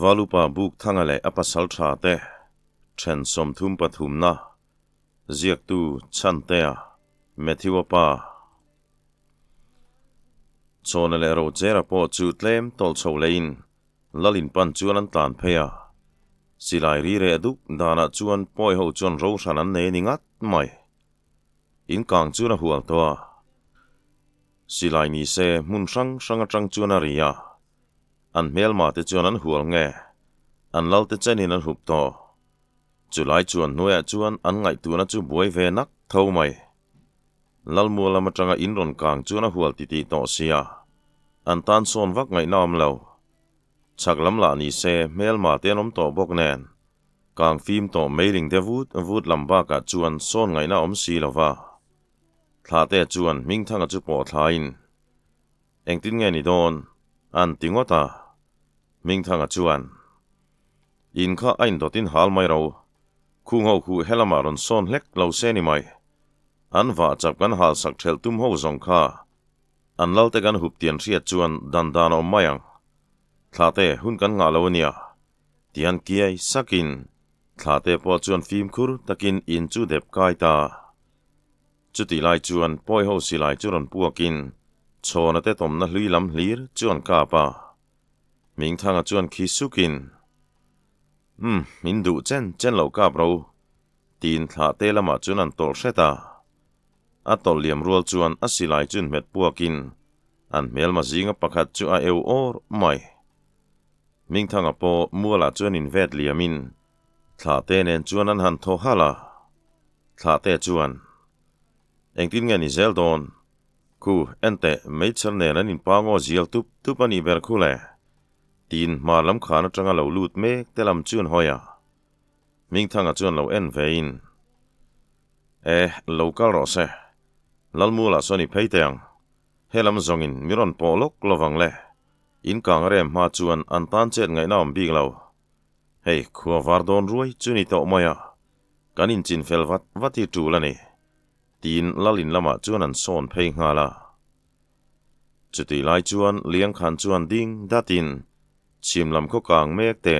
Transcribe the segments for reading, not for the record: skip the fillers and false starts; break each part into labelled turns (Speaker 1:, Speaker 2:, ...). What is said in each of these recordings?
Speaker 1: valupa buk thangale apasal tha te then som thum pathum na ziak tu chan te a methiwa pa chonale ro chera po chu tlem tol cholein lalin pan chuan an tlan phea silai ri re duk dana chuan poi ho chon ro san an ne ningat mai in kang chu na hual to silai ni se mun sang sanga tang chuan a ria an mel ma te chuan an hual nge an lal te chenin an hup to chulai chuan noya chuan an ngai tu na chu buai ve nak tho mai lal mu lama tanga in ron kang chuan a hual ti ti to sia an tan son vak ngai nam lo chak lam la ni se mel ma te nom to bok nen kang phim to mailing de vut lamba ka chuan son ngai na om si lova thla te chuan ming thanga chu po thlain engtin nge ni don an tingota ming thanga chuan in kha ain dotin hal mai ro khung ho khu helama ron son hlek lo se ni mai an va chap kan hal sak thel tum ho zong kha an lalte kan hup tian ria chuan dan dan om mayang thlate hun kan nga lo nia tian kiai sakin thlate po chuan phim khur takin in chu dep kai ta chuti lai chuan poi ho si lai churon puakin chona te tom na hlui lam hlir chuan ka pa ming thanga chuan khi sukin min du chen lo kap ro tin thla te lama chuan an tol hreta a tol liam rual chuan a silai chun met puakin an mel ma zinga pakhat chu a eu or mai ming thanga po muala chuan in vet liamin thla te nen chuan an han tho hala thla te chuan engtin nge ni zeldon ku ente meichar nen an in pango zial tup ani ber khule tin malam khana tanga lo lut mek telam chuan hoya ming thanga chuan lo en vein local ro se lalmula soni peiteng helam zongin miron polok lovang le in kang rem ma chuan an tan chet ngai nam big lo hei khuwa vardon ruai chuni to maya kanin chin fel vati tu lani tin lalin lama chuan an son phei ngala chuti lai chuan liang khan chuan ding datin chimlam ko kang mek te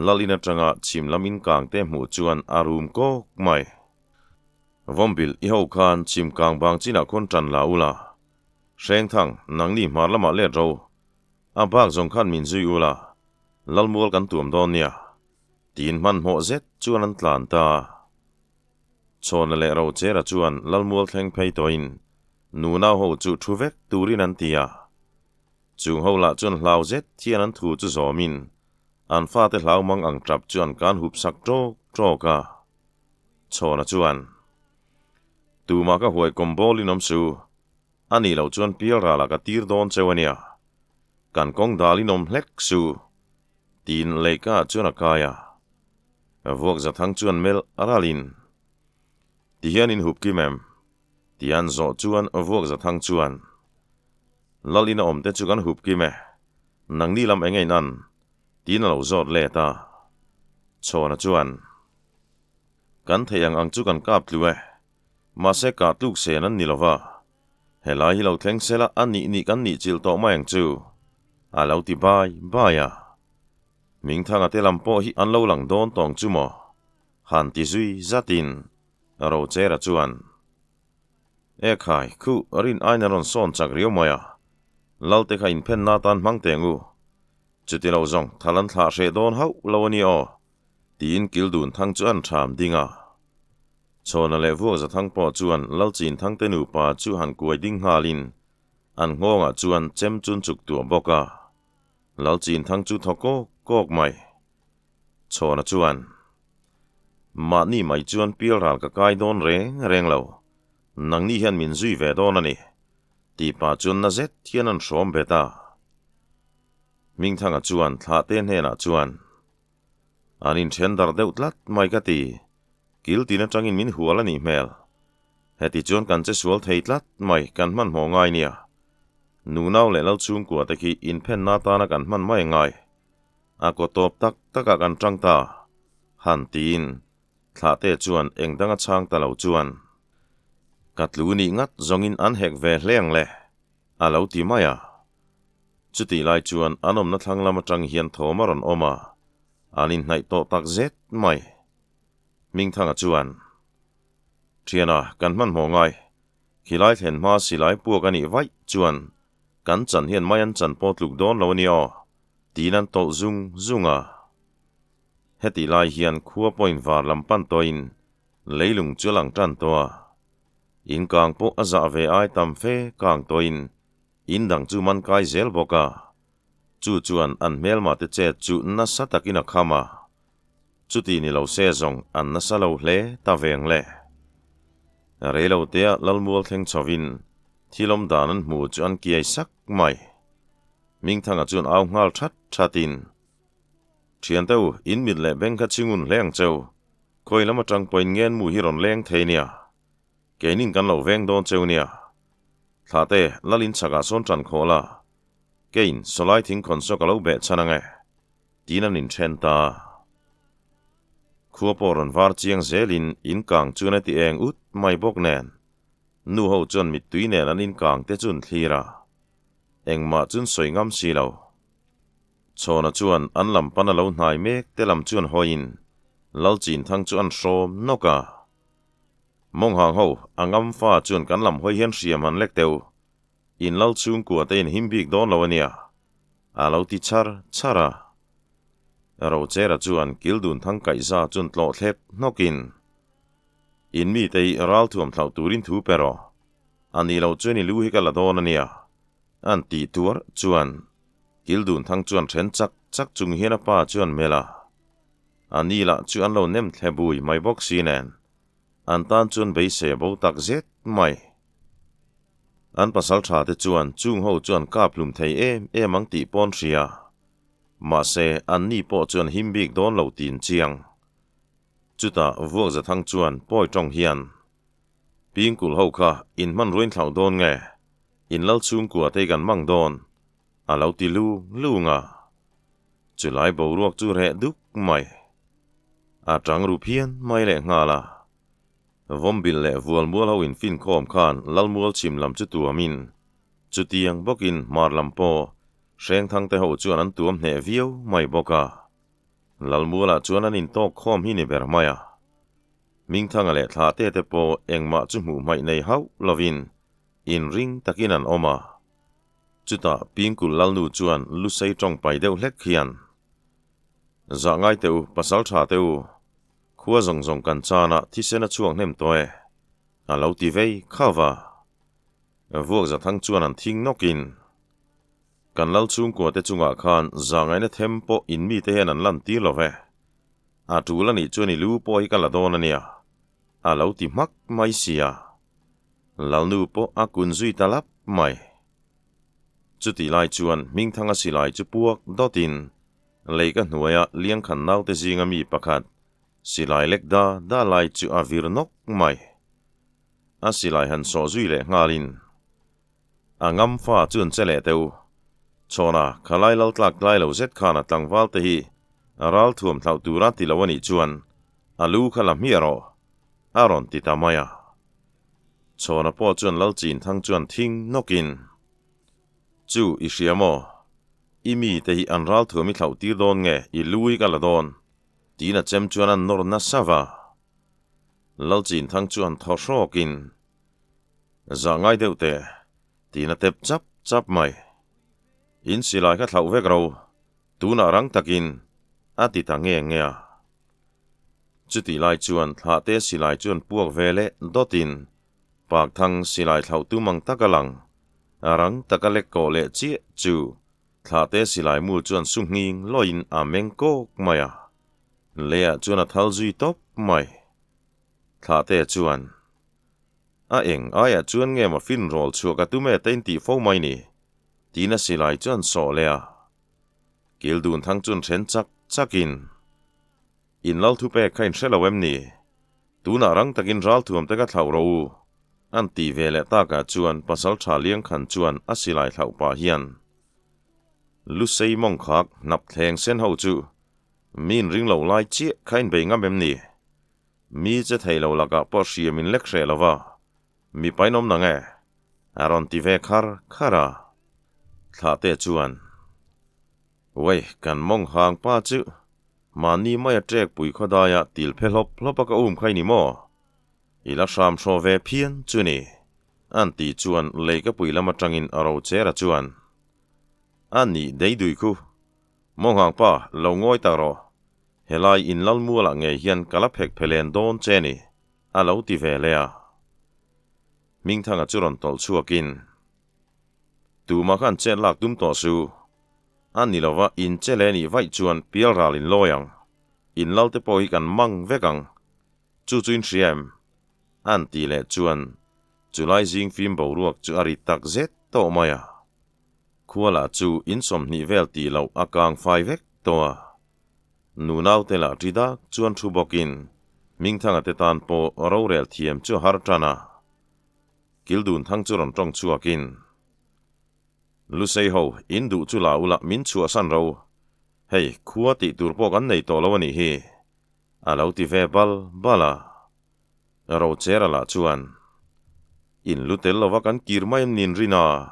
Speaker 1: lalina tanga chimlam in kang te mu chuan arum ko mai vombil i ho khan chim kang bang china kon tran la ula seng thang nang ni mar lama le ro a bak zong khan min zui ula lalmul kan tuam don nia tin man mo zet chuan an tlan ta chon le ro chera chuan lalmul thleng phei toin nu na ho chu thuvek turin an tia chung ho la chuan hlau zet thian an thu chu zomin an fa te hlau mang ang trap chuan kan hup sak tro ka chona chuan tu ma ka huai kombolin om su ani lo chuan pial ra la ka tir don chewania kan kong dalin om hlek su tin leika chuan a kaya vok za thang chuan mel aralin tian in hup ki mem tian zo chuan vok za thang chuan lalina om te chu kan hup ki me nang ni lam engei nan tin lo zot le ta chona chuan kan theyang ang chu kan kap tluwe ma se ka tluk se nan nilova helai hi lo thleng sela ani kan ni chil to mayang chu a lo ti bai ya ming thanga te lampo hi an lo lang don tong chu mo han ti zui zatin ro chera chuan khai khu rin aina ron son chak rio maya lalte kha in pen na tan mang tengu chuti lo zong thalan thla she don hau lo ani o tin kildun thang chuan tham dinga chona le vu za thang po chuan lalchin thang te nu pa chu han kuai ding halin an ngonga chuan chem chun chuk tu boka lalchin thang chu thoko kok mai chona chuan ma ni mai chuan pil ral ka kai don reng lo nang ni hian min zui ve don ani ti pa chuan na zet thian an shom beta ming thanga chuan thla te hena chuan anin then dar deutlat mai ka ti kil tina tangin min huala ni mel heti chuan kan che sual theitlat mai kan man mo ngai nia nu nau le lau chung kwa te ki in pen na ta na kan man mai ngai a ko top taka kan tang ta han tin thla te chuan engdanga chang ta lo chuan katlu ni ngat zongin an hek ve hleng le a lo ti maya chu ti lai chuan anom na thlang lama tang hian thomaron oma anin nai to tak zet mai ming thanga chuan thiana kan man mo ngai khilai thlen ma silai puak ani vai chuan kan chan hian mai an chan potluk don lo ni o tinan tol zunga heti lai hian khua point var lampan toin leilung chulang tan toa in kang po aza ve ai tam fe kang toin in dang chu man kai zel boka chu chuan an mel ma te che chu na sa takina khama chu ti ni lo se zong an na sa lo hle ta veng le re lo te lalmual theng chovin thilom danan mu chu an kiai sak mai ming thanga chun au ngal thatin thian teu in mit le beng kha chingun leng cheu khoi lama tang poin ngen mu hi ron leng theinia kenin kan lo veng don cheu nia thate lalin chaga son tran khola kein solai thing kon so kalo be chanange tinan in then ta khuaporon var chiang zelin in kang chuna ti eng ut mai bok nen nu ho chon mit tui nen an in kang te chun thira engma chun soingam silo chona chuan an lam pana lo hnai mek te lam chuan hoin lalchin thang chuan shom noka mong hang ho angam fa chuan kan lam hoi hian siam an lek teu in lal chung ku te in himbik don lo ania a lo ti chara ro chera chuan kildun thang kai za chun tlo thlep nokin in mi te ral thuam thlau turin thu pero ani lo chuani lu hi kala don ania an ti tur chuan kildun thang chuan then chak chung hian pa chuan mela ani la chuan lo nem thlebui mai bok sinen an tan chuan be se bo tak zet mai an pasal tha te chuan chung ho chuan ka plum thei em ang ti pon ria ma se an ni po chuan himbik don lo tin chiang chuta vuak za thang chuan poi tong hian pingkul ho kha in man ruin thlau don nge in lal chung ku te gan mang don a lo ti lu nga chulai bo ruak chu re duk mai a tang ru phian mai le nga la vombil le vual mual ho in fin khom khan lal mual chim lam chu tu amin chu tiang bokin mar lam po seng thang te ho chuan an tuam hne viau mai boka lal muala chuan an in tok khom hi ni ber maya ming thanga le thla te te po engma chu mu mai nei hau lovin in ring takin an oma chuta pingkul lalnu chuan lu sei tong pai deuh hlek khian za ngai teu pasal tha teu khua zong kan chana thisena chuang hnem toy a lo ti vei khawa vuak za thang chuan an thing nokin kan lal chung ko te chunga khan za ngai na thempo in mi te hen an lan ti love a tu la ni chuani lu po hi kala don ania a lo ti mak mai sia lalnu po a kun zui talap mai chuti lai chuan ming thanga silai chu puak dotin leika hnuaya liang khan nau te zinga mi pakhat silai lek da lai chu avir nok mai a silai han so zui le ngalin angam fa chun chele teu chona khalai lal tlak lai lo zet khana tlangwal te hi aral thuam thlau tura ti lawani chuan alu khala miaro aron ti tamaya chona po chuan lal chin thang chuan thing nokin chu isiamo imi te hi anral thuami thlau tir don nge i lui kala don tina chem chuan an nor na sava lal chin thang chuan thoshokin za ngai deute tina tep chap mai in silai ka thlau vek ro tuna rang takin ati ta nge chuti lai chuan thla te silai chuan puak vele dotin pak thang silai thlau tu mang takalang arang takalek ko le chi chu thla te silai mu chuan sungning loin a mengko maya lea chuan a thal zui top mai thla te chuan a eng aya chuan nge ma fin rol chu ka tu me ten ti fo mai ni tina silai chuan so lea kildun thang chuan then chakin in lal thu pe khain shelawem ni tuna rang takin ral thuam te ka thlau ro an ti vele ta ka chuan pasal tha liang khan chuan a silai thlau pa hian lu sei mong khak nap thleng sen ho chu min ring lo lai chi khain be ngam em ni mi che thei lo laka por sia min lek hre lova mi painom na nge aron ti ve khara thla te chuan Ôi, cần mong hàng pa chứ. Mà ni mai trek bụi khó đa ya til phê lop ka khai ni mò. Ila sham so ve phiên chu ni. An ti chuan lấy ka bụi lama trangin aro che ra chuan. An ni đầy đuôi khu. Mong hàng pa lâu ngôi ta ro. Helai in lal mua la nghe hiền kalap hek phelen don che ni. A lâu ti về lea. Minh thang a churon tol chua kin. Tu ma khan che lak dum to su. An ni lova in che le ni vai chuan pial ral in loyang. In lal te po hi kan mang vekang. Chu chuin siem. An ti le chuan. Julai zing phim bầu ruột chu ari tak zet to maya. Khua la chu in som ni vel ti lau akang phai vek toa. Nu nau te la trida chuan thu bokin. Minh thang a te tan po rau rel thiem chu har trana. Kildun thang churon trong chuakin. Lu sei ho in du chu la ula min chua san rau. Hei, khua ti tur po kan nei to lo ni hi. A lau ti ve bala. Rau chera la chuan. In lu tel lo wa kan kirmay nin rina.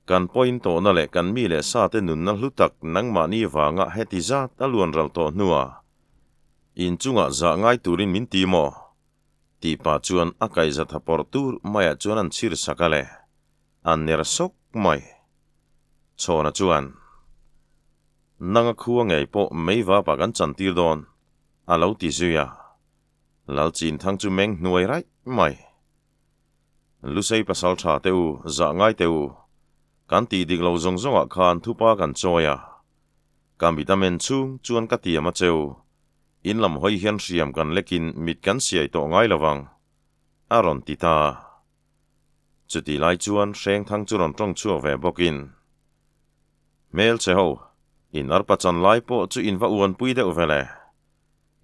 Speaker 1: Kan point to na le kan mi le sa te nun na lutak nang ma ni wa nga heti za ta luan ral to nua. In chunga za ngai turin min ti mo. Ti pa chuan akai za thapor tur maya chuan an chir sakale. An ner sok mai. Chona chuan. Nanga khua ngay po mei va pa kan chan tir don. A lau ti zuya. Lal chin thang chu meng nuai rai mai. Lu sei pasal cha teu za ngai teu. Kan ti dik lau zong zong a khan thupa kan choya. Kan vitamin chung chuan ka ti ama cheu. In lam hoi hian siam kan lekin mit kan siai to ngai lawang. Aron ti ta. Chuti lai chuan seng thang churon trong chua ve bokin. Mel che ho. In arpa chan lai po chu in va uan pui deu vele.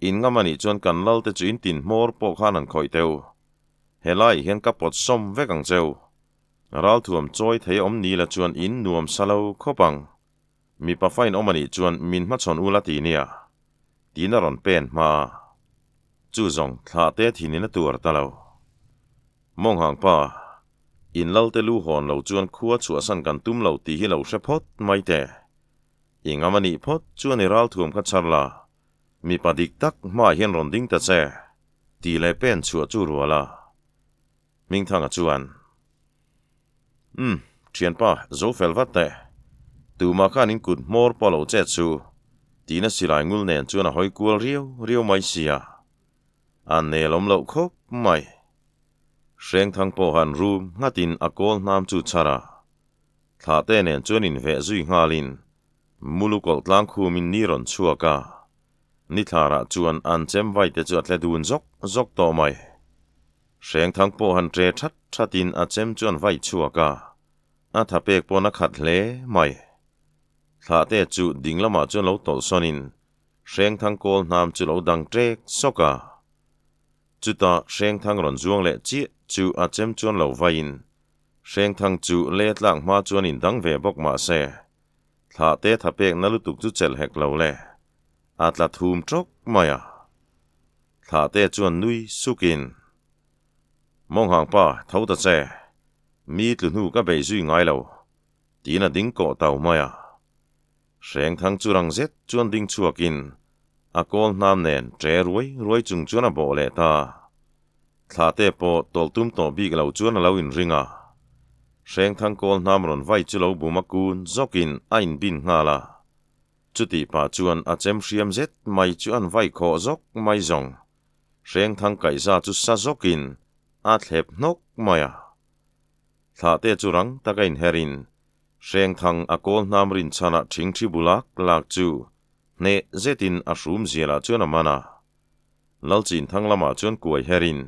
Speaker 1: In nga mani chuan kan lal te chu in tin mor po khanan khoi teu. Helai hian ka pot som vekang cheu. Ral thuam choi thei om ni la chuan in nuam salau khopang. Mi pa fain omani chuan min ma chon ula ti nia. Tina ron pen ma. Chu zong tha te thinin na tur talau. Mong hang pa. In lal te lu hon lau chuan khua chua san kan tum lau ti hi lau shepot mai te. In amani pot chuan i ral thuam ka charla. Mi pa dik tak ma hian ron ding ta che. Ti le pen chua chu ruala. Minh thang a chuan. Chian pa zo fel vat te. Tu ma khan in kut mor pa lau che chu. Tina silai ngul nen chuan a hoi kual riau mai sia. An ne lom lau khop mai. Seng thang po han room ngatin a kol nam chu chara. Tha te nen chuan in ve zui ngalin. Mulu kol tlang khu min niron chua ka. Ni thara chuan an chem vai te chu atle dun zok to mai. Seng thang po han tre chatin a chem chuan vai chua ka. A tha pek po na khat le mai. Tha te chu ding lama chuan lau tol sonin. Seng thang kol nam chu lau dang trek soka. Chu ta seng thang ron zuang le chi chu a chem chuan lau vain. Seng thang chu le tlang ma chuan in dang ve bok ma se. Tha te tha pek na lutuk chu chel hek lau le. Atla thum trok maya. Tha te chuan nui sukin. Mong hang pa thau ta che. Mi tlu nu ka bei zui ngai lau. Tina ding ko tau maya. Seng thang churang zet chuan ding chuakin. A kol nam nen tre ruai chung chuan a bo le ta. Tha te po tol tum to big lau chuan a lau in ringa. Seng thang kol nam ron vai chu lau bumakun zokin ain bin nga la. Chuti pa chuan a chem siam zet mai chuan vai kho zok mai zong. Seng thang kai za chu sa zokin. A thlep nok maya. Tha te churang takain herin. Seng thang a kol nam rin chana ching chi bulak lak chu. Ne zetin a shum ziela chuan a mana. Lal chin thang lama chuan kuai herin.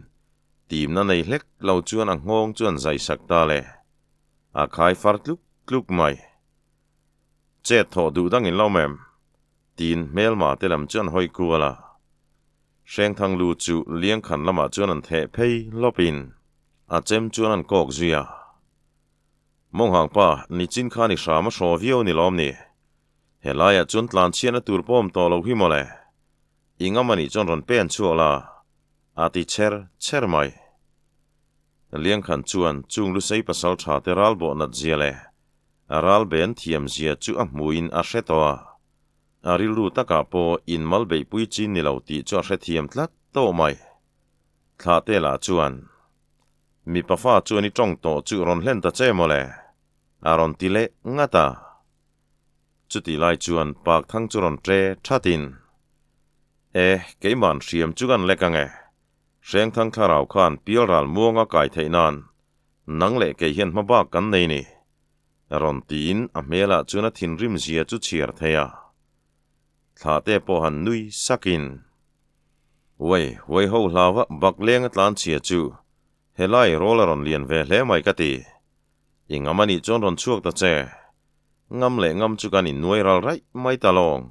Speaker 1: Tim na nei lek lau chuan a ngong chuan zai sak ta le. A khai far kluk mai. Che tho du dang in lau mem. Tin mel ma te lam chuan hoi kuala. Seng thang lu chu liang khan lama chuan an the pei lopin. A chem chuan an kok zuya. Mong hang pa ni chin kha ni sha ma sho vio ni lom ni. Helaya chuan tlan chian a tur pom to lo hi mo le. Inga mani chuan ron pen chu la. A ti cher mai. Liang khan chuan chung lu sei pasal cha te ral bo nat zia le. aral ben thiam zia chu a muin a hretoa aril ru taka po in malbei pui chin ni lo ti chu a hre thiam tlat to mai thla te la chuan mi pafa chuan i tong to chu ron hlen ta che mole aron tile ngata chuti lai chuan pak thang chu ron tre thatin keiman hriam chu kan lekange reng thang tharau khan pilral muanga kai theinan nang le ke hian hmaba kan nei ni ron tin a mela chuna thin rim zia chu chiar theya thla te po han nui sakin wei ho hlawa bakleng atlan chia chu helai rolaron lian ve hle mai kati ingamani chon ron chuak ta che ngam le ngam chu kan in nuai ral rai mai talong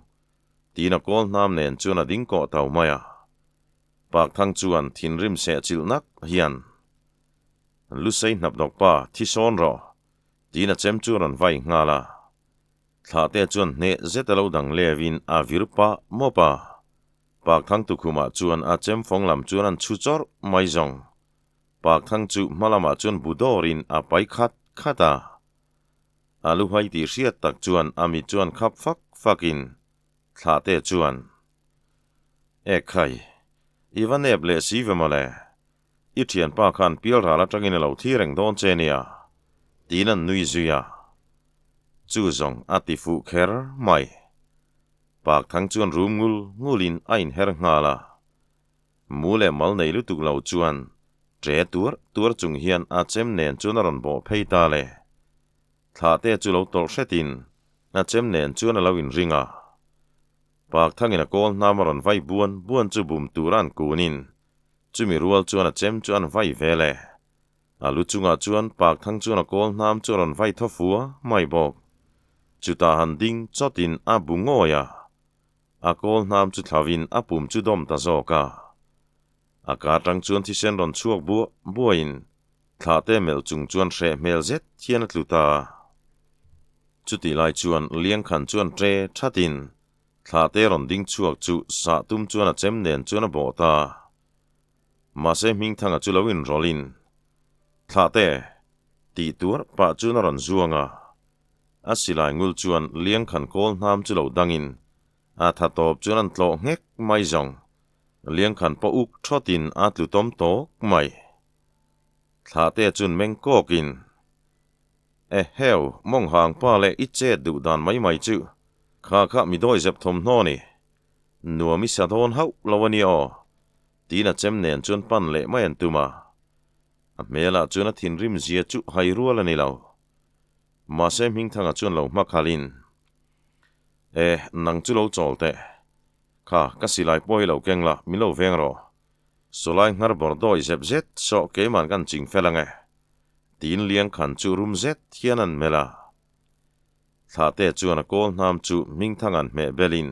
Speaker 1: tina kol nam nen chuna ding ko tau maya pak thang chuan thin rim se chil nak hian lu sei nap dok pa thi son ro tina chem chu ron vai ngala thla te chuan ne zetalo dang levin a virpa mopa pak thang tu khuma chuan a chem phong lam chuan an chu chor mai zong pak thang chu malama chuan budorin a pai khat khata alu hai ti riat tak chuan ami chuan khap fakin thla te chuan khai ivan eble si vemale i thian pa khan pil rala tangin lo thi reng don che nia tinan nui zuya chu zong ati fu kher mai pak thang chuan rum ngulin ain her ngala mule mal nei lu tuk lo chuan tre tur chung hian a chem nen chuan ron bo pheita le thla te chu lo tol hretin na chem nen chuan lo in ringa pak thangin a kol namaron vai buan chu bum turan kunin chumi rual chuan a chem chuan vai vele alu chunga chuan pak thang chuan a kol nam chuan vai thofua mai bok chuta han ding chotin a bungoya a kol nam chu thlawin a pum chu dom ta zoka a ka tang chuan thi sen ron chuak buain thla te mel chung chuan hre mel zet thian a tluta chuti lai chuan liang khan chuan tre thatin thla te ron ding chuak chu sa tum chuan a chem nen chuan a bota ma se ming thanga chu lowin rolin thla te ti tur pa chu na ron zuanga a silai ngul chuan liang khan kol nam chu lo dangin a tha top chuan an tlo ngek mai zong liang khan po uk thotin a tlu tom to mai thla te chun meng kokin heu mong hang pa le i che du dan mai chu kha mi doi zep thom no ni nuwa mi sa don hau lawani o tina chem nen chuan pan le mai an tuma a mela chuan a thin rim zia chu hai rual ani lo ma se ming thanga chuan lo makhalin nang chu lo cholte kha ka silai poi lo kengla mi lo veng ro solai ngar bor doi zep zet so ke man kan ching felange tin liang khan chu rum zet hianan mela thla te chuan a kol nam chu ming thangan me belin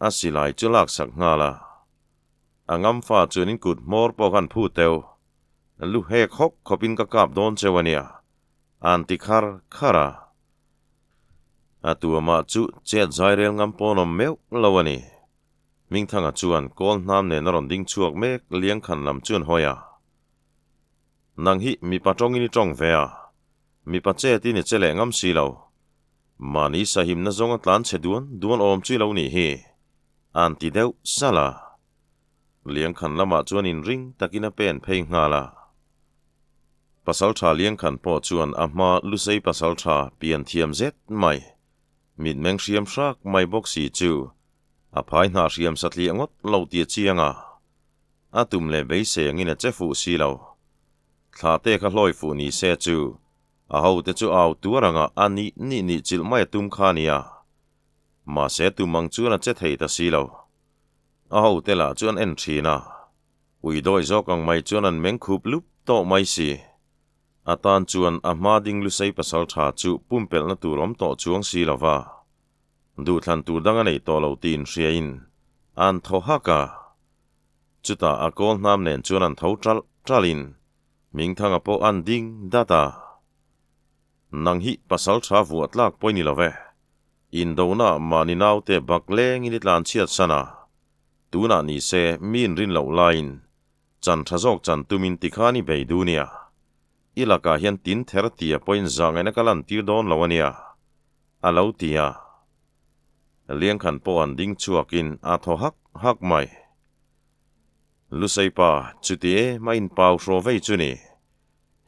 Speaker 1: a silai chu lak sak ngala angam fa chuan in kut mor po kan phu teu lu hek hok khopin ka kap don chewania anti khara atua ma chu chet zairel ngam ponom meu lawani ming thanga chuan kol nam ne naron ding chuak mek liang khan lam chuan hoya nang hi mi patong ini tong vea mi pa che ti ni chele ngam si lo mani sahim na zong atlan duan om chui lo ni hi anti deu sala liang khan lama chuan in ring takina pen phei ngala pasal tha liang khan po chuan ama lusei pasal tha pian thiam zet mai mit meng hriam hrak mai bok si chu a phai na hriam satli angot lo tia chianga atum le bei se angin a chefu si lo thla te kha hloi fu ni se chu a ho te chu au turanga ani ni chil mai tum khania ma se tu mang chu na che thei ta si lo a ho te la chuan en thina ui doi zok ang mai chuan an meng khup lup to mai si atan chuan a ma ding lu sei pasal tha chu pumpel na turom to chuang si lova du thlan tur danga nei to lo tin hriain an tho haka chuta a kol nam nen chuan an tho tralin ming thanga po an ding data nang hi pasal tha vuat lak poini love in dona mani nau te bakleng in itlan chiat sana tuna ni se min rin lo lain chan thazok chan tumin tikhani bei dunia ilaka hian tin thertia point zang ena kalan tir don lawania alo tia liang khan po an ding chuakin a tho hak mai lusaipa chutie main pau ro vei chuni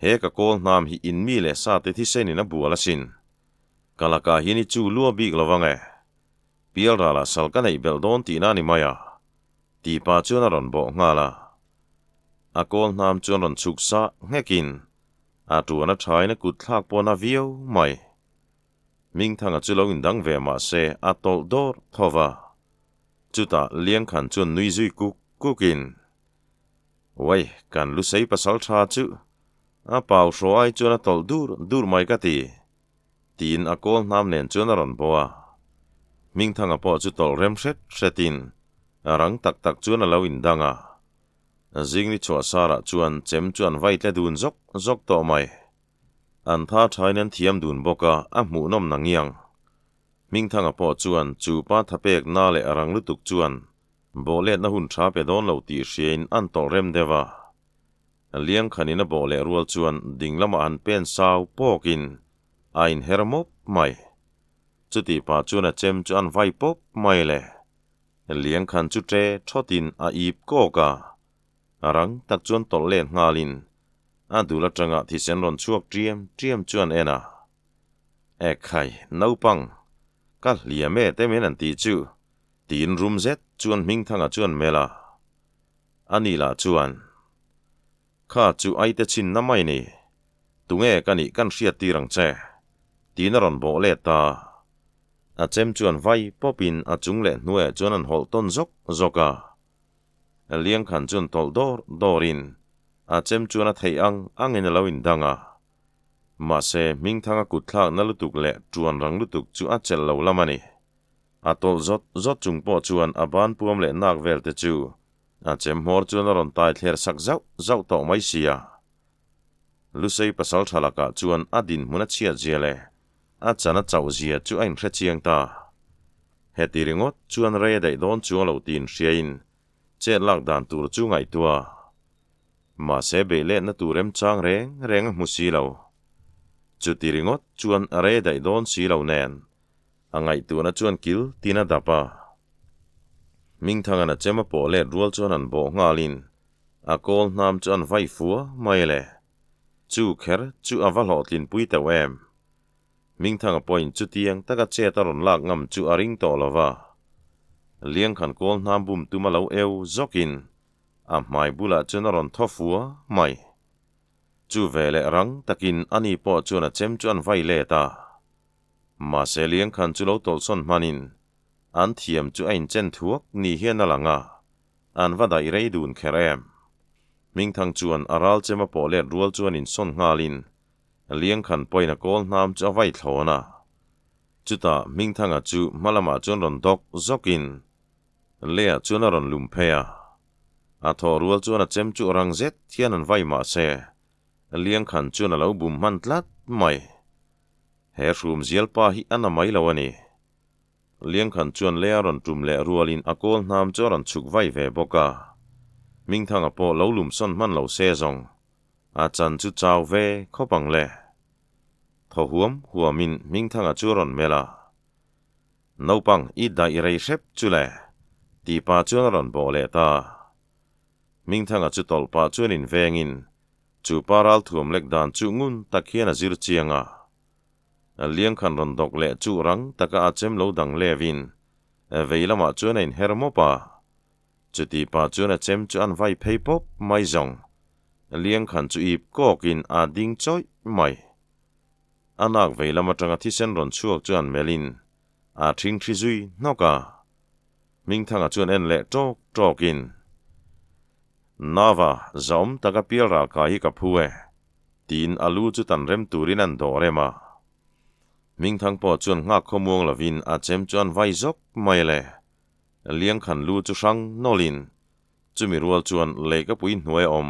Speaker 1: he ka kol nam hi in mi le sa te thi senin a buala sin kalaka hiani chu lua bik lawange pial rala salka nei beldon ti na ni maya ti pa chuna ron bo ngala a kol nam chun ron chuksa ngekin a tu na thai na kut thak po na view mai ming thanga chulo in dang ve ma se a tol dor thova chuta liang khan chun nui zui kukin wai kan lu sei pasal tha chu a pau ro ai chuna tol dur mai ka ti tin a kol nam nen chuna ron boa ming thanga po chu tol rem setin arang tak chuna lo in danga zing ni chwa sara chuan chem chuan vai tle dun zok to mai an tha thainan thiam dun boka a mu nom nangiang ming thanga po chuan chu pa thapek na le arang lutuk chuan bole na hun tha pe don lo ti hrein an tol rem dewa liang khanina bole rual chuan dinglama an pen sau pokin ain hermop mai chuti pa chuna chem chuan vai pop mai le liang khan chu tre thotin a ip ko ka arang tak chuan tol len ngalin a dula tanga thi sen ron chuak triam chuan ena e khai naupang ka liame te men an ti chu tin room zet chuan ming thanga chuan mela anila chuan kha chu ai te chin na mai ni tunge kani kan hriat tirang che tin ron bo le ta a chem chuan vai popin a chung le nuwe chuan an hol ton zoka liang khan chuan tol dorin a chem chuan a thei angin lo in danga ma se ming thanga kuthlak na lutuk le chuan rang lutuk chu a chel lo lamani a tol zot chung po chuan a ban puam le nak vel te chu a chem hor chuan ron tai thler sak zau to mai sia lusei pasal thalaka chuan adin muna chia jele a chana chau zia chu ain hre chiang ta heti ringot chuan re dai don chu lo tin hriain che lak dan tur chu ngai tua ma se be le na turem chang reng mu si lo chu ti ringot chuan re dai don si lo nen angai tu na chuan kil tina dapa ming thanga na chema po le rual chuan an bo ngalin a kol nam chuan vai fua mai le chu kher chu aval hotlin pui te wem ming thanga point chu tiang taka che ta ron lak ngam chu aring to lova liang khan kol nam bum tu ma lo eu zokin a mai bula chuan ron thofua mai chu vele rang takin ani po chuan a chem chuan vai le ta ma se liang khan chu lo tol son manin an thiam chu ain chen thuak ni hian alanga an vadai rei dun kherem ming thang chuan aral chema po le rual chuan in son ngalin liang khan poina kol nam cha vai thlona chuta ming thanga chu malama chuan ron dok zokin lea chuan ron lumpheya a tho rual chuan a chem chu rang zet thian an vai ma se liang khan chuan alo bum man tlat mai he rum zial pa hi ana mai lawani liang khan chuan lea ron tum le rualin a kol nam chu ron chuk vai ve boka ming thanga po lo lum son man lo se zong a chan chu chaw ve khopang le tho huamin ming thanga chu ron mela naupang I dai rei rep chu le ti pa chuan ron bo le ta ming thanga chu tol pa chuan in vengin chu paral thuam lek dan chu ngun takhian a zir chianga liang khan ron dok le chu rang taka a chem lo dang levin veilama chuan in hermopa chuti pa chuan a chem chuan vai phei pop mai zong liang khan chu ip kokin a ding choi mai anak veilama tanga thi sen ron chuak chuan melin a thing thi zui noka ming thanga chuan en le tokin nava zom taka pial ka hi ka phue tin alu chu tan rem turin an do rema ming thang po chuan nga khomuang lovin a chem chuan vai zok mai le liang khan lu chu sang nolin chumi rual chuan le ka pui hnuai om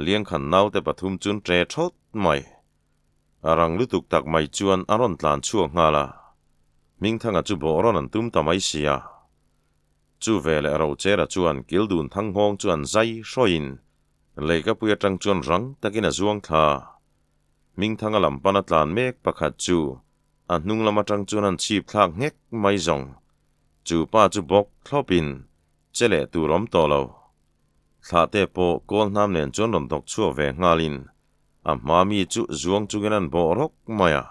Speaker 1: liang khan nau te pathum chun tre thot mai arang lutuk tak mai chuan aron tlan chuak ngala ming thanga chu bo ron an tum tamai sia chu vele ro chera chuan kildun thang hong chuan zai hroin le ka pui atang chuan rang takina zuang tha Ming thanga lam panatlan mek pakhat chu an hnung lama tang chuan an chhip thlak ngek mai zong chu pa chu bok thlopin chele turom tolo thate po kol nam nen chuan ron tok chu ve ngalin a mami chu zuang chu genan bo rok maya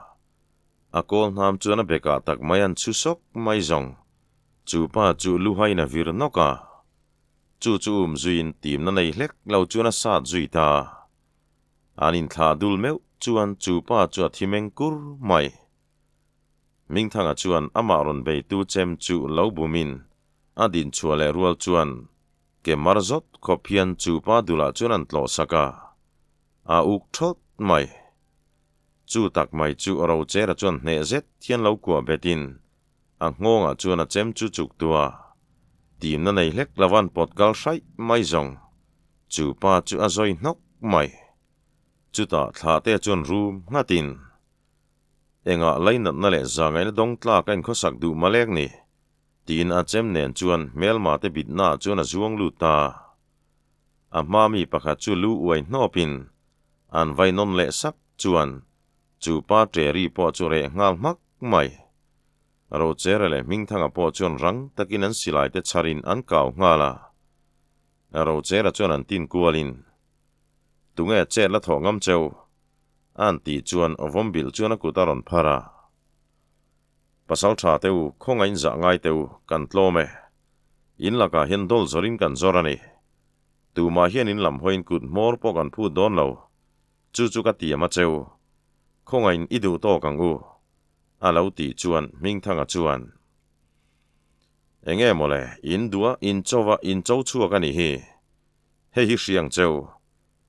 Speaker 1: a kol nam chuan a beka tak mayan chu sok mai zong chu pa chu luhai na vir noka chu zuin tim na nei hlek lo chuan a sat zui ta anin thla dul meu chuan chu pa chu thimeng kur mai Ming thanga chuan ama ron bei tu chem chu lo bumin adin chuale rual chuan ke marzot kopian chu pa dula chuan an tlo saka a uk thot mai chu tak mai chu ro chera chuan hne zet thian lo kwa betin a ngonga chuan a chem chu chuk tua tim na nei hlek lawan potgal hrai mai zong chu pa chu a zoi nok mai chu ta thla te chuan rum ngatin enga lainat na le zangai na dong tla kain khosak du malek ni tin a chem nen chuan melma te bit na chuan a zuang lu ta a mami pakhat chu lu uai hnopin an vai non le sak chuan chu pa teri po chu re ngal mak mai ro cherele ming thanga po chuan rang takin an silai te charin an kaw ngala ro chera chuan an tin kualin tunge che la thongam cheu an ti chuan ovombil chuan a kutaron phara pasal tha teu khonga in za ngai teu kan tlome in laka hian dol zorin kan zorani tu ma hian in lam hoin kut mor po kan phu don lo chu ka ti ama cheu khonga in idu to kang u alo ti chuan ming thanga chuan enge mole in dua in chowa in chou chua ka ni hi hi hriang cheu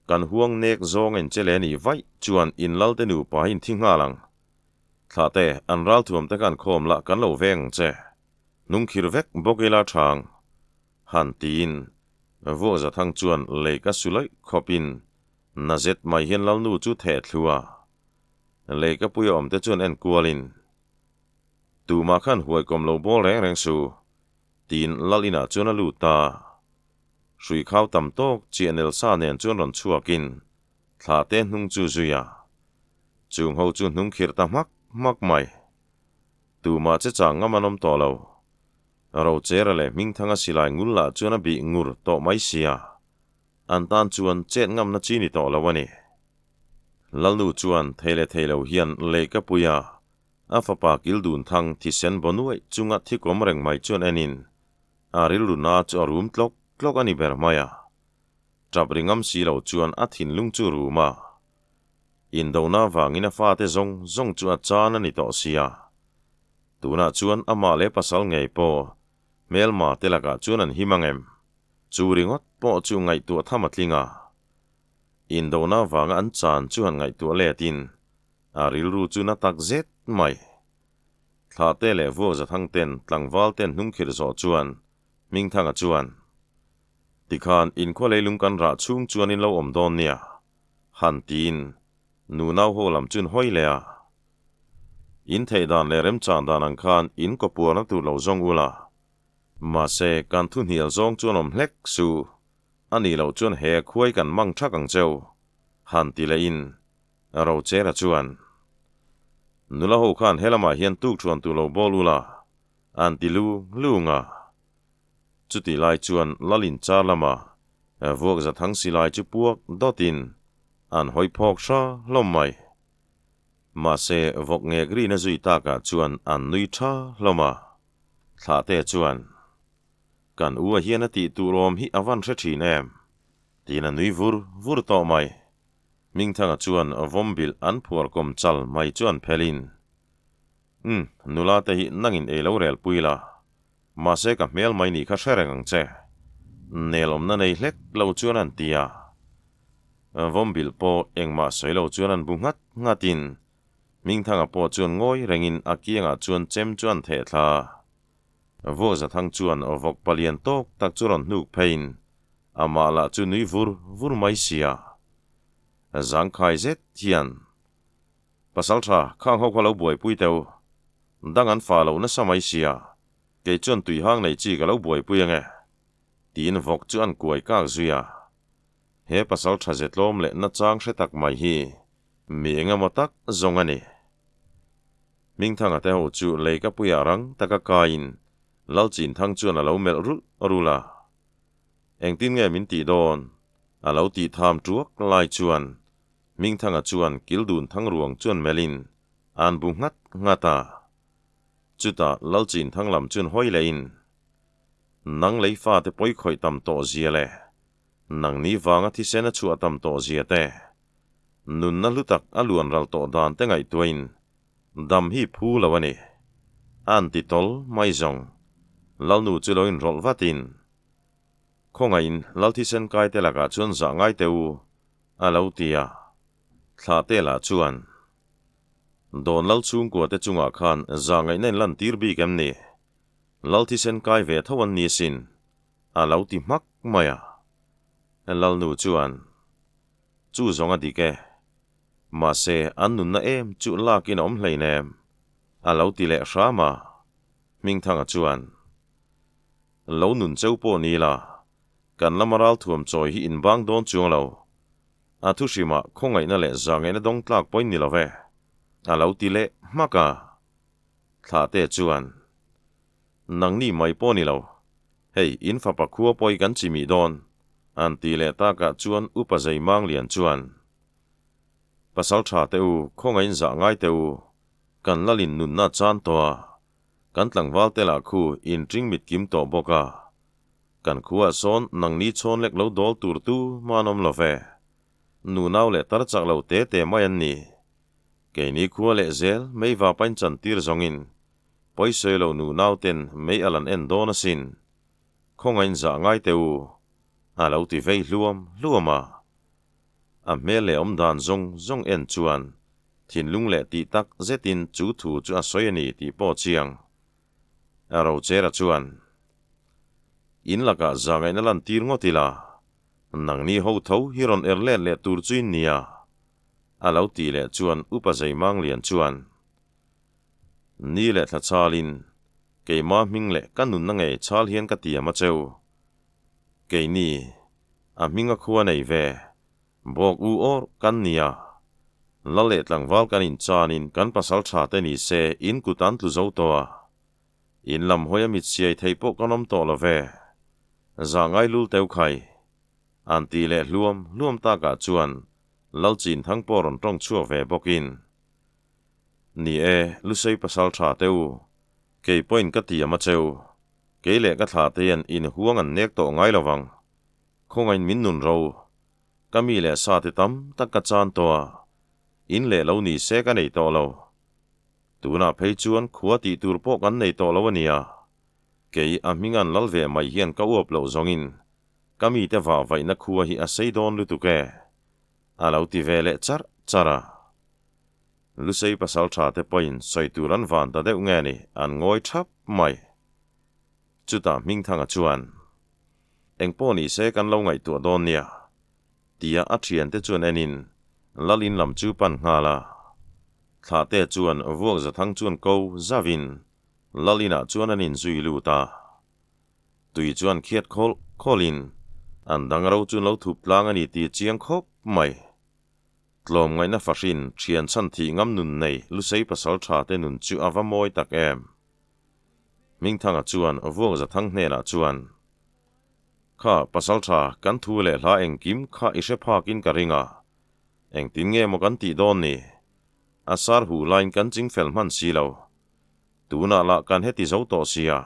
Speaker 1: kan huang nek zong en chele ni vai chuan in lalte nu pa in thinga lang thate an ral thuam te kan khom la kan lo veng che nung khir vek bokela thang han tin vo za thang chuan le ka sulai khopin nazet mai hian lal nu chu the thlua le ka puyom te chuan en kualin tu ma khan huai kom lo bol reng su tin lalina chuan a lu ta sui khau tam tok chianel sa nen chuan ron chuakin thla te hnung chu zuya chung ho chu hnung khir ta mak mai tu ma che chang ngamanom to lo ro cherale ming thanga silai ngulla chuan a bi ngur to mai sia an tan chuan chet ngam na chi ni to lawani lalnu chuan thelo hian le ka puya a fapa kildun thang thi sen bonuai chunga thikom reng mai chuan enin aril runa chu rum tlok ani ber maya trabringam silo chuan a thin lung chu ruma in dona wangina fa te zong chu a chan ani to sia tuna chuan ama le pasal ngei po melma telaka chuan an himangem churingot po chu ngai tu thamatlinga in dona wanga an chan chuan ngai tu letin aril ru chu na tak zet mai thate le vo za thang ten tlangwal ten hnung khir zo chuan ming thanga chuan tikhan in khole lung kan ra chung chuan in lo om don nia han tin nu nau ho lam chun hoi le a in theidan le rem chan dan ang khan in ko pur na tu lo zong ula ma se kan thu hial zong chuan om hlek su ani lo chuan he khuai kan mang thak ang cheu han ti le in ro chera chuan nula ho khan helama hian tuk chuan tu lo bolula an ti lunga chuti lai chuan lalin cha lama vok za thang silai chu puak dotin an hoi phok sha lomai ma se vok nge gri na zui ta ka chuan an nui tha loma thla te chuan kan u hian ati tu rom hi awan thre thin em tin an nui vur to mai ming thanga chuan vombil an phuar kom chal mai chuan phelin nula te hi nangin e lo rel puila ma se ka mel mai ni kha shereng ang che nelom na nei hlek lo chuan an tia vombil po engma soilo chuan an bungat ngatin ming thanga po chuan ngoi rengin akianga chuan chem chuan the thla vo za thang chuan ovok palian tok tak churon nuk phein ama la chu nui vur mai sia zang khai zet hian pasal tha khang ho khalo boi pui teu dangan fa lo na samai sia ke chuan tui hang nei chi ka lo boi pui ange tin vok chuan kuai kak zuya he pasal tha zetlom le na chang hre tak mai hi mi enga motak zongani ming thanga te ho chu leika puya rang taka kain lalchin thang chuan alo mel rula engtin nge min ti don alo ti tham truak lai chuan ming thanga chuan kildun thang ruang chuan melin an bu ngata chuta lalchin thang lam chuan hoi lein nang lei fa te poi khoi tam to zia le nang ni wanga thi sena chu atam to zia te nun na lutak aluan ral to dan te ngai tuin dam hi phu lawani an ti tol mai zong lalnu chuloin rol vatin khongain lalthi sen kai te laka chuan za ngai teu alo tia thla te la chuan don lal chung ko te chunga khan za ngai nen lan tir bi kem ni lalthi sen kai ve thawan ni sin alo ti mak maya lalnu chuan chu zonga dike ma se an nun na em chu lakin om hleinem alo ti le rama ming thanga chuan lo nun cheu po ni la kan lamaral thuam choi hi in bang don chuang lo a thu shima khongai na le zangai na dong tlak point ni lo ve alo ti le maka thla te chuan nang ni mai po ni lo hei in fa pa khuwa poi kan chi mi don an ti le ta ka chuan upa zai mang lian chuan pasal tha te u khongai za ngai te u kan lalin nun na chan to kan tlangwal te la khu in tring mit kim to boka kan khuwa son nang ni chon lek lo dol tur tu manom lo ve nu naw le tar chak lo te mai an ni ke ni khuwa le zel mei wa pain chan tir zongin poi se lo nu naw ten mei alan en don asin khongain za ngai te u alo ti vei luama a mele om dan zong en chuan thin lung le ti tak zetin chu thu chu a soyani ti po chiang aro chera chuan in laka zangai na lan tir ngotila nang ni ho tho hiron erle le tur chuin nia alo ti le chuan upa zai mang lian chuan ni le tha chalin ke ma ming le kanun na ngai chal hian ka ti ama cheu ke ni a minga khuwa nei ve bok u or kan nia lale tlangwal kan in chanin kan pasal tha te ni se in kutan tu zo to in lam hoya mit siai theipo kanom to lo ve zangai lul teu khai an ti le luam ta ka chuan lalchin thang poron tong chuwa ve bokin ni lusei pasal tha teu ke point ka ti ama cheu ke le ka thla te an in huang an nek to ngai lawang khongain min nun ro kami le sa te tam tak ka chan to in le lo ni se ka nei to lo tuna phei chuan khuwa ti tur po kan nei to lo ania ke a mingan lalve mai hian ka up lo zongin kami te wa vai na khuwa hi a seidon lu tu ke alo ti vele chara lusei pasal tha te point soi turan van ta deuh nge ni an ngoi thap mai chuta ming thanga chuan engpo ni se kan lo ngai tu don nia tia a thian te chuan enin lalin lam chu pan ngala thla te chuan vuak za thang chuan ko zavin lalina chuan anin zui lu ta tui chuan khiat kholin an dangro chuan lo thup tlang ani ti chiang khop mai tlom ngai na fashin thian chan thi ngam nun nei lusei pasal tha te nun chu avamoi tak em ming thanga chuan vuak za thang hne na chuan kha pasal tha kan thu le hla eng kim kha ishe phakin ka ringa eng tin nge mo kan ti don ni asar hu line kan ching fel man si lo tuna la kan heti zo to sia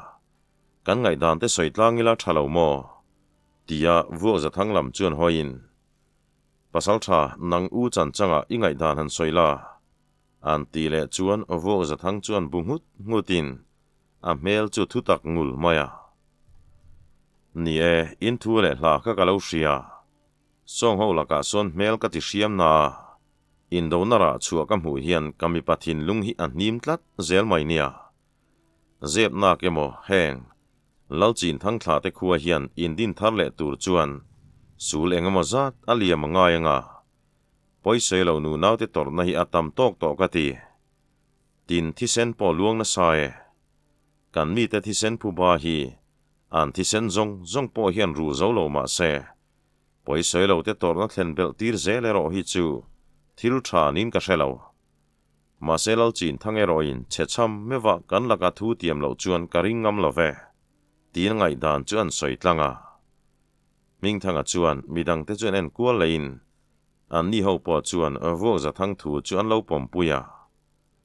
Speaker 1: kan ngai dan te soitlangila thalo mo tia vuak za thang lam chuan hoin pasal tha nang u chan changa ingai dan han soila an ti le chuan vuak za thang chuan bunghut ngutin a mel chu thutak ngul maya ni in thu le hla ka lo sia song ho la ka son mel ka ti siam na in do nara chua ka mu hian kami pathin lung hi an nim tlat zel mai nia zep na ke mo heng lalchin thang thla te khuwa hian in din thar le tur chuan sul engemaw zat aliam ngai anga poise lo nu naw te tor na hi atam tok to ka ti tin thi sen po luang na sae kan mi te thi sen pu ba hi an thi sen zong po hian ru zo lo ma se poise lo te tor na thlen bel tir zel ero hi chu thil tha nin ka hrelo ma selal chin thangeroin checham mewa kan laka thu tiam lo chuan ka ringam lo ve tin ngai dan chuan soitlanga ming thanga chuan midang te chuan en kual lein an ni ho po chuan vo za thang thu chuan lo pom puya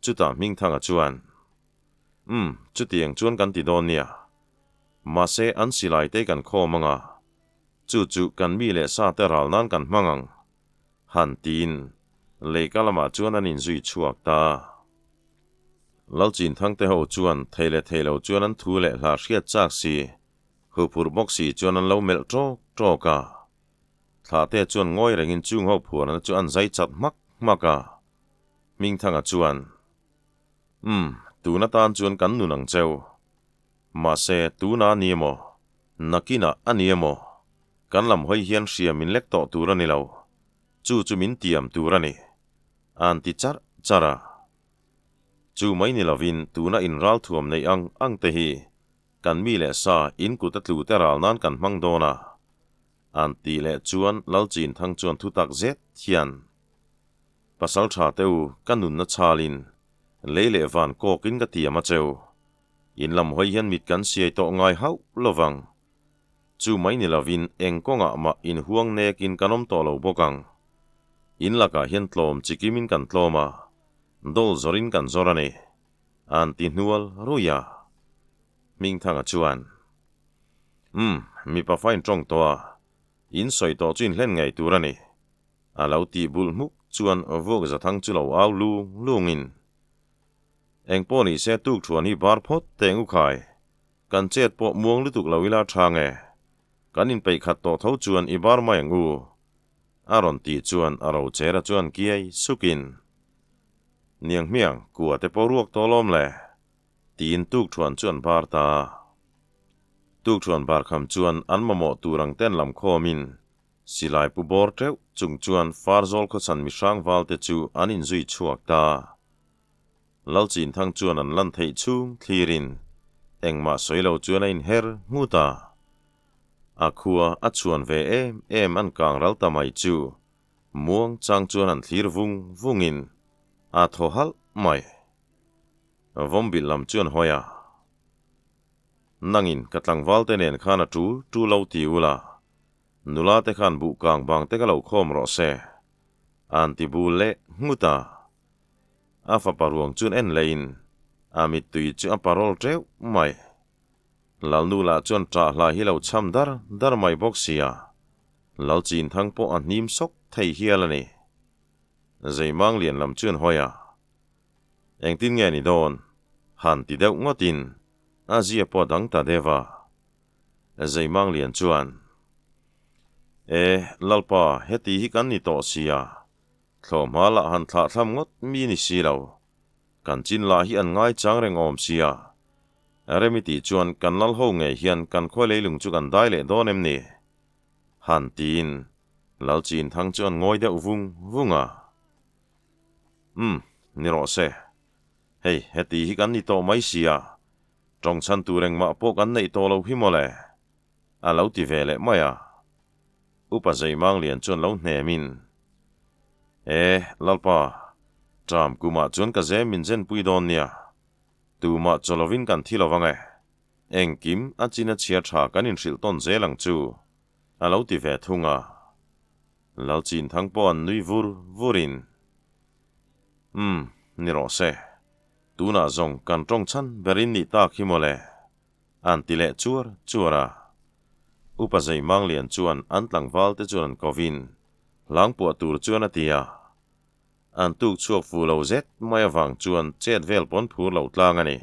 Speaker 1: chuta ming thanga chuan chu tiang chuan kan ti don nia ma se an silai te kan kho manga chu kan mi le sa te ral nan kan mangang han tin le kalama chuan an in zui chuak ta lau chin thang te ho chuan theilo chuan an thu le hla hriat chak si hu phur bok si chuan an lo mel tro ka thla te chuan ngoi rengin chung ho phur an chuan zai chat maka ming thanga chuan tuna tan chuan kan nu nang cheu ma se tuna ni mo nakina ani mo kan lam hoi hian hria min lek to tura ni lo chu min tiam tura ni an ti chara chu mai ni lovin tuna in ral thuam nei ang te hi kan mi le sa in ku ta tlu te ral nan kan mang dona an ti le chuan lal chin thang chuan thu tak zet hian pasal tha teu kan nun na chalin leile van ko kin ka tiama cheu in lam hoi hian mit kan siai to ngai hau lovang chu mai ni lovin eng konga ma in huang ne kin kanom to lo bokang in laka hian tlom chikimin kan tloma dol zorin kan zorani an ti hnual ruya ming thanga chuan mi pa fain trong toa in soi to chin hlen ngai turani alo ti bul muk chuan vok za thang chu lo aw lungin eng po ni se tuk thuan hi bar phot teng u khai kan chet po muang lutuk lo ila thange kan in pei khat to tho chuan i bar mai ngu aron ti chuan aro chera chuan kiai sukin niang miang kuwa te po ruak to lom le tin tuk thuan chuan bar ta tuk thuan bar kham chuan an mamo turang ten lam khomin silai pu bor treu chung chuan farzol kho san mi sang wal te chu an in zui chuak ta lal chin thang chuan an lan thei chung thlirin engma soilo chuan in her nguta a khua a chuan ve em an kang ral ta mai chu muang chang chuan an thlir vungin a tho hal mai vom bil lam chuan hoya nangin katlang wal te nen khana tu lo ti ula nula te khan bu kang bang te ka lo khom ro se an ti bu le nguta a fa paruang chun en lein amit tui chu a parol treu mai lal nu la chuan tra hla hi lo cham dar mai bok sia lal chin thang po an nim sok thei hialani zai mang lian lam chuan hoya eng tin nge ni don han ti deuh ngotin a zia po dang ta dewa zai mang lian chuan lalpa heti hi kan ni to sia thlom hala han thla thlam ngot mi ni si lo kan chin la hi an ngai chang reng om sia remiti chuan kan lal ho nge hian kan khoi leilung chu kan dai le don em ni han tin lal chin thang chuan ngoi deuh vunga ni ro se hei heti hi kan ni to mai sia trong chan tu reng ma po kan nei to lo hi mole a lo ti ve le maya upa zai mang lian chuan lo hne min lalpa tram kuma chuan ka ze min zen pui don nia tu ma cholovin kan thilo wange eng kim a china chia tha kan in hril ton ze lang chu a lo ti ve thunga lal chin thang po an nui vurin ni ro se tuna zong kan trong chan berin ni ta khimole an ti le chuara upa zai mang lian chuan an tlang wal te chuan kovin lang po tur chuan atia an tuk chuak fu lo zet mai awang chuan chet vel pon phur lo tlang ani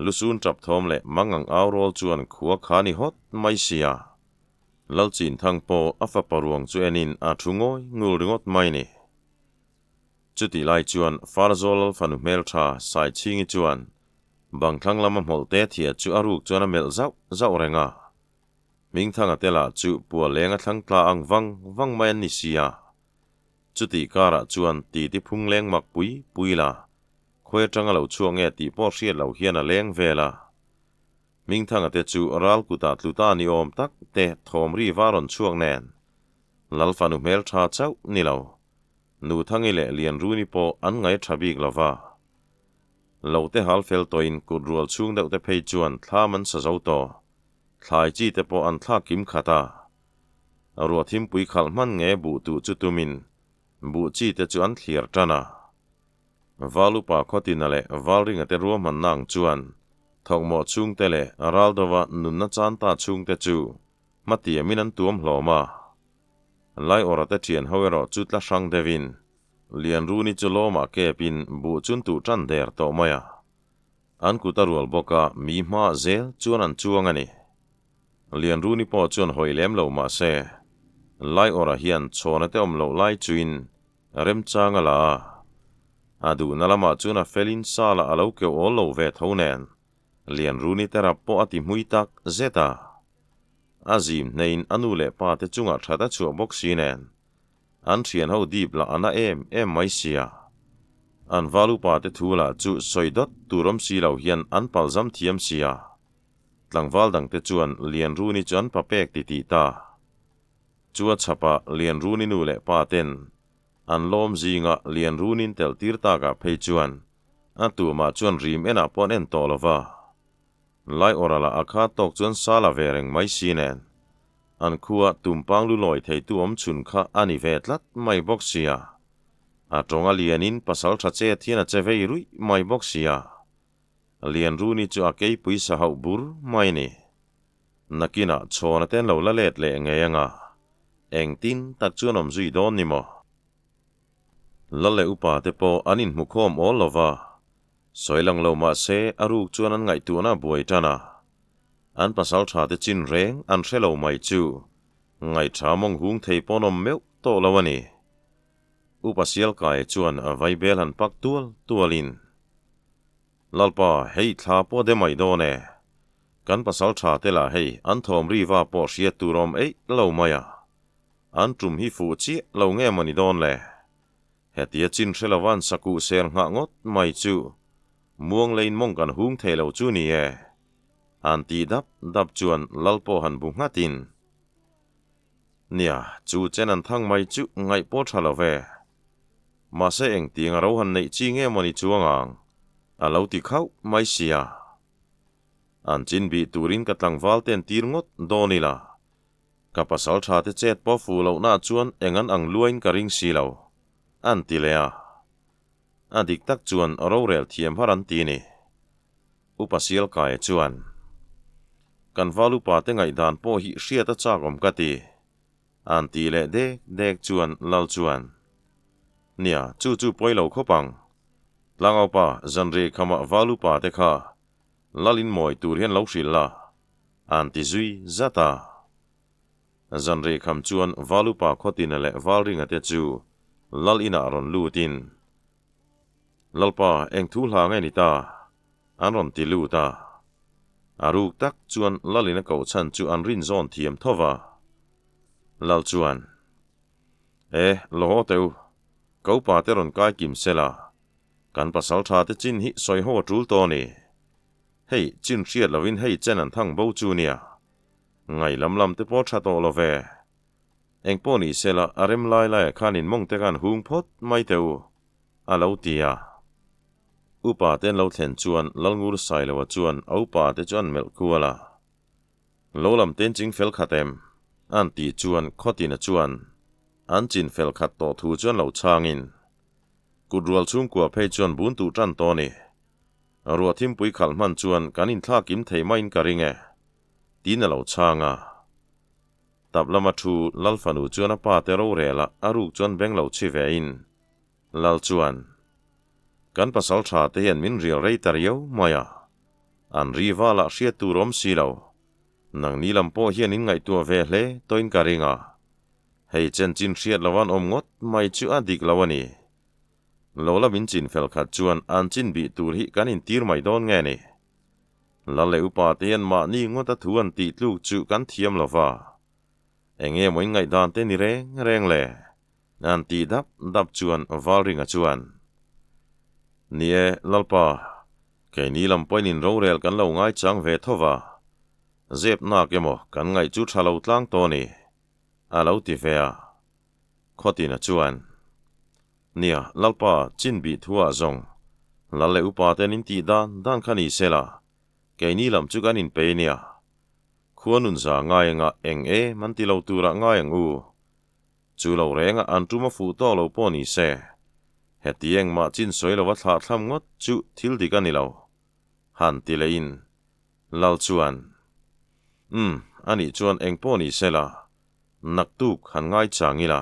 Speaker 1: lusun trap thom le mangang aw rol chuan khuwa khani hot mai sia lal chin thang po afa paruang chu enin a thungoi ngul ringot mai ni chuti lai chuan farzol fanu mel tha sai chingi chuan bang thlang lama mol te thia chu aruk chuan a mel zau renga ming thanga tela chu pu lenga thlang tla ang wang mai ni sia chuti kara chuan ti phung leng mak puila khoi tanga lo chuang e ti po hriat lo hian a leng vela ming thanga te chu ral kuta tluta ni om tak te thom ri varon chuang nen lalfanu mel tha chau ni lo nu thangi le lian ru ni po an ngai thabik lova lo te hal fel to in kut rual chung deuh te phei chuan thla man sa zo to thlai chi te po an thla kim khata ruwa thim pui khal man nge bu tu chu tumin bu chi te chu an thlir tana valupa khotina le valring ate ruam man nang chuan thokmo chung te le raldova nunna chan ta chung te chu matia minan tuam hloma lai ora te thian hoero chu tla sang devin lian ru ni chu loma ke pin bu chun tu tran der to maya an kutarual boka mi ma zel chuan an chuang ani lian ru ni po chuan hoilem lo ma se lai ora hian chhona te om lo lai chuin rem changa la adu nalama chuna felin sala alo ke ol lo ve thonen lian ru ni tera po ati muitak zeta azim nein anule pa te chunga thata chu box sinen an thian ho dip la ana em mai sia an valu pa te thula chu soidot turom si lo hian an palzam thiam sia tlangwal dang te chuan lian ru ni chuan pa pek ti ta chua chapa lian ru ni nu le pa ten an lom zinga lian ru nin tel tir ta ga phei chuan atu ma chuan rim ena pon en tolova lai orala akha tok chuan sala vereng mai sinen an khuwa tumpang lu loi thei tu om chun kha ani ve tlat mai boxia a tonga lianin pasal tha che thiana chevei rui mai boxia lian ru ni chu akei pui sa hau bur mai ni nakina chona ten lo la let le ngeyanga engtin tak chuan om zui don ni mo lalle upa te po anin mukhom olova soilang lo ma se aruk chuan an ngai tu na buai tana an pasal tha te chin reng an hrelo mai chu ngai tha mong hung thei ponom meu to lawani upasial kai chuan a vai bel han pak tualin lalpa hei thla po de mai do ne kan pasal tha te la hei an thom ri wa po hriat turom ei lo maya an trum hi fu chi lo nge mani don le hetia chin hrelawan saku ser nga ngot mai chu muang lein mong kan hung thei lo chu ni e an ti dap chuan lalpo han bu ngatin nia chu chen an thang mai chu ngai po thalo ve ma se eng ti nga ro han nei chi nge mani chuangang a lo ti khau mai sia an chin bi turin ka tlangwal ten tir ngot donila ka pasal tha te chet po fu lo na chuan engan ang luain ka ring si lo an ti le a adik tak chuan ro rel thiam haran ti ni upasial kai chuan kan valu pa te ngai dan po hi hriata chak om ka ti an ti le dek chuan lal chuan nia chu poilo khopang langau pa zanre khama valu pa te kha lalin moi tur hian lo hrilla an ti zui zata zanre kham chuan valu pa khotin le valring ate chu lal ina ron lutin lalpa eng thu hla ngai ni ta an ron ti lu ta aruk tak chuan lalina ko chan chu an rin zon thiam thova lal chuan lo teu ko pa te ron kai kim sela kan pasal tha te chin hi soi ho tul to ni hei chin hriat lovin hei chen an thang bo chu nia ngai lam te po tha to lo ve eng po ni sela arem lai khanin mong te kan hung phot mai teu alo tia upa ten lo thlen chuan lalngur sai lo chuan aupa te chuan mel kuala lolam ten ching fel khatem an ti chuan khotina chuan an chin fel khat to thu chuan lo changin kudrual chung kwa phei chuan bun tu tran to ni ruwa thim pui khal man chuan kanin thla kim thei main ka ringe tin lo changa tablama thu lalfanu chuan pa te ro rela aruk chuan beng lo chi ve in lal chuan kan pasal tha te hian min rial rei tar yo maya an ri wala hriat turom si lo nang nilam po hian in ngai tua ve hle toin ka ringa hei chen chin hriat lawan om ngot mai chu adik lawani lola min chin fel khat chuan an chin bi tur hi kanin tir mai don nge ni lalle upa te hian ma ni ngota thuan ti tluk chu kan thiam lova enge moi ngai dan te ni reng le an ti dap chuan valringa chuan nie lalpa ke ni lam poinin ro rel kan lo ngai chang ve thova zep na ke mo kan ngai chu thalo tlang to ni alo ti ve a khotina chuan nia lalpa chin bi thua zong lalle upa tenin ti dan khani sela ke ni lam chu kan in pe nia khuanun za ngai nga eng man ti lo tura ngai ang u chu lo renga an tu ma fu to lo po ni se hetieng ma chin soi lo wa thla thlam ngot chu thil di kan ni lo han ti le in lal chuan ani chuan eng po ni sela nak tuk han ngai changila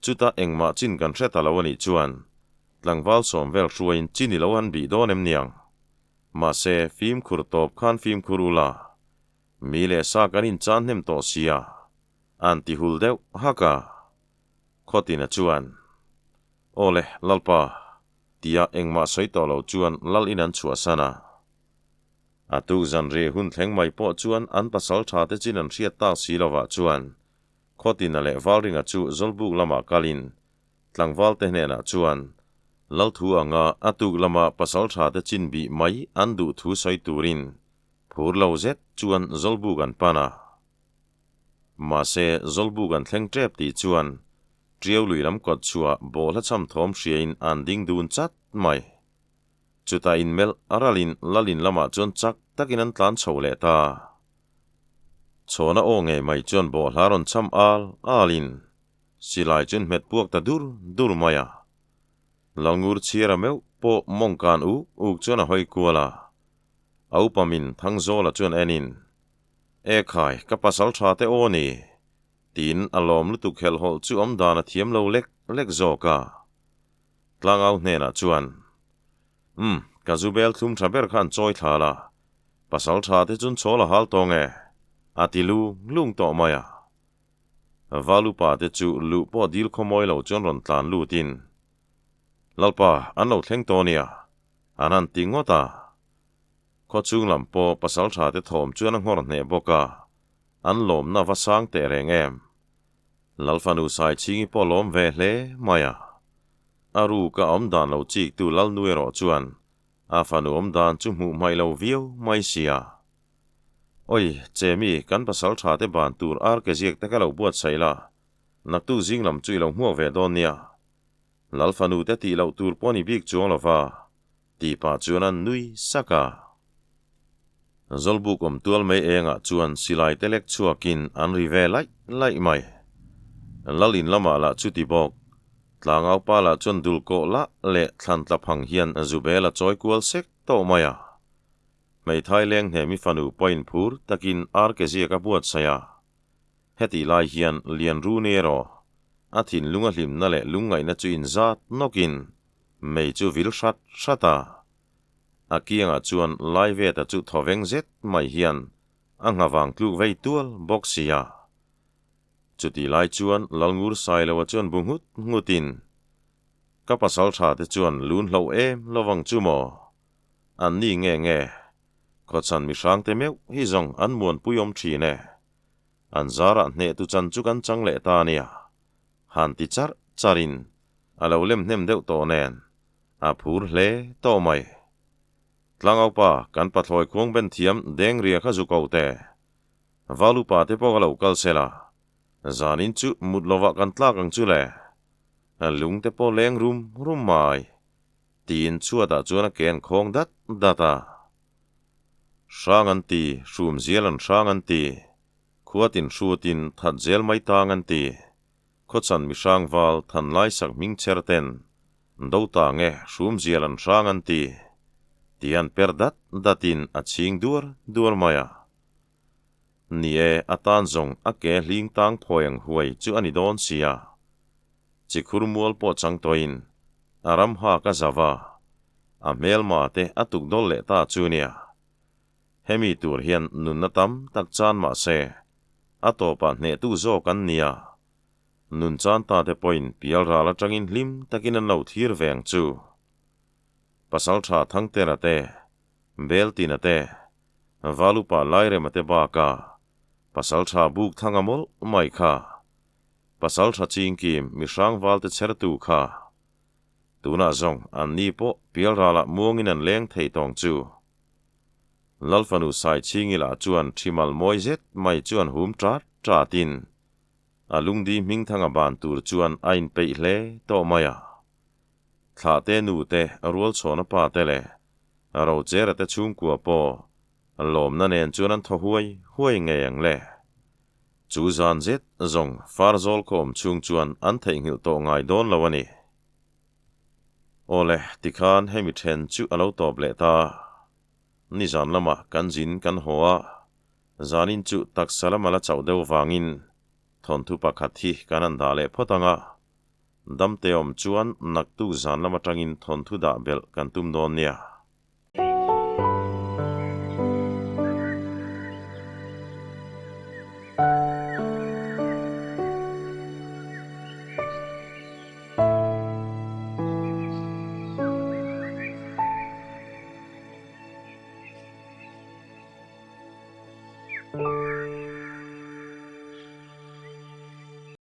Speaker 1: chuta engma chin kan hreta lo ani chuan tlangwal som vel hruain chini lo an bi donem niang ma se phim khur top khan phim khurula mi le sa kan in chan nem to sia an ti hul deuh haka khotina chuan ole lalpa tia engma soi to lo chuan lal in an chua sana atu zan re hun thleng mai po chuan an pasal tha te chin an hriat ta si lova chuan khotina le walringa chu zolbuk lama kalin tlangwal te hnena chuan lal thu anga atuk lama pasal tha te chin bi mai an du thu soi turin phur lo zet chuan zolbuk an pana ma se zolbuk an thleng trep ti chuan triau luilam kot chua bola cham thom hriain an ding dun chat mai chuta in mel aralin lalin lama chuan chak takin an tlan chhole ta chona o nge mai chuan bo hlaron cham alin silai chun met puak ta dur maya langur chiara meu po mongkan uk chuan a hoi kuala aupamin thangzola chuan enin khai ka pasal tha te oni tin alom lutuk hel hol chu om dana thiam lo lek zoka tlangau hnena chuan ka zubel thum thaber khan choi thala pasal tha te chun chola hal tonge atilu lung to maya valupa te chu lu po dil khomoi lo chon ron tlan lu tin lalpa an lo thleng to nia anan tingota kho chung lam po pasal tha te thom chuan ngor hne boka an lom na wasang te reng em lalfanu sai chingi po lom ve hle maya aru ka om dan lo chik tu lal nuero chuan afanu om dan chu mu mai lo viu mai sia oi chemi kan pasal tha te ban tur ar ke jiek te ka lo buat saila nak tu jing lam chui lo huak ve don nia lalfanu te ti lo tur poni bik chuang lova ti pa chuan an nui saka zolbuk om tual mai enga chuan silai telek chuakin an ri ve lai mai lalin lama la chuti bok tlangau pa la chuan dul ko la le thlan tla phang hian zubela choi kual sek to maya mai thaileng he mi fanu point phur takin ar ke zia ka buat saya heti lai hian lian ru nero athin lunga hlim na le lungai na chu in zat nokin mei chu vil shata akianga chuan lai ve ta chu thoveng zet mai hian angawang kluk vei tual boxia chuti lai chuan lalngur sai lo chuan bunghut ngutin ka pasal tha te chuan lun hlo lowang chu mo an ni nge kho chan mi sang te meu hi zong an muan puyom thi ne an zara hne tu chan chu kan chang le ta nia han ti charin alo lem hnem deuh to nen a phur hle to mai tlangau pa kan pathloi khong ben thiam deng ria kha zu ko te valu pa te po lo kal sela zanin chu mutlova kan tlakang chu le lung te po leng rum mai tin chuata chuan ken khong data shangan ti shum zialan shangan ti khuatin shutin that zel mai tangan ti khochan mi shangwal than lai sak ming cherten do ta nge shum zialan shangan ti tian perdat datin aching dur maya nie atan zong ake hling tang phoyang huai chu ani don sia chikhurmual po chang toin aram ha ka zawa a melma te atuk dol le ta chunia hemi tur hian nun na tam tak chan ma se atopa hne tu zo kan nia nun chan ta te point pial rala tangin hlim takin an lo thir veng chu pasal tha thang te ra te bel ti na te valupa laire mate ba ka pasal tha buk thangamol mai kha pasal tha chingkim mi sang walte chertu kha tuna zong an ni po pial rala muangin an leng thei tong chu lalfanu sai chingila chuan thimal moizet mai chuan hum tratin alungdi ming thanga ban tur chuan ain pe hle to maya thla te nu te rual chona pa te le aro chera te chung kwa po lom na nen chuan an tho huai nge ang le chu zan zet zong farzol kom chung chuan an thei ngil to ngai don lawani ole tikhan hemi then chu alo top le ta ni zan lama kan jin kan hoa zanin chu taksalamala chawdeu wangin thon thu pakhat hi kanan da le photanga damte om chuan naktu zan lama tangin thon thu da bel kan tum don nia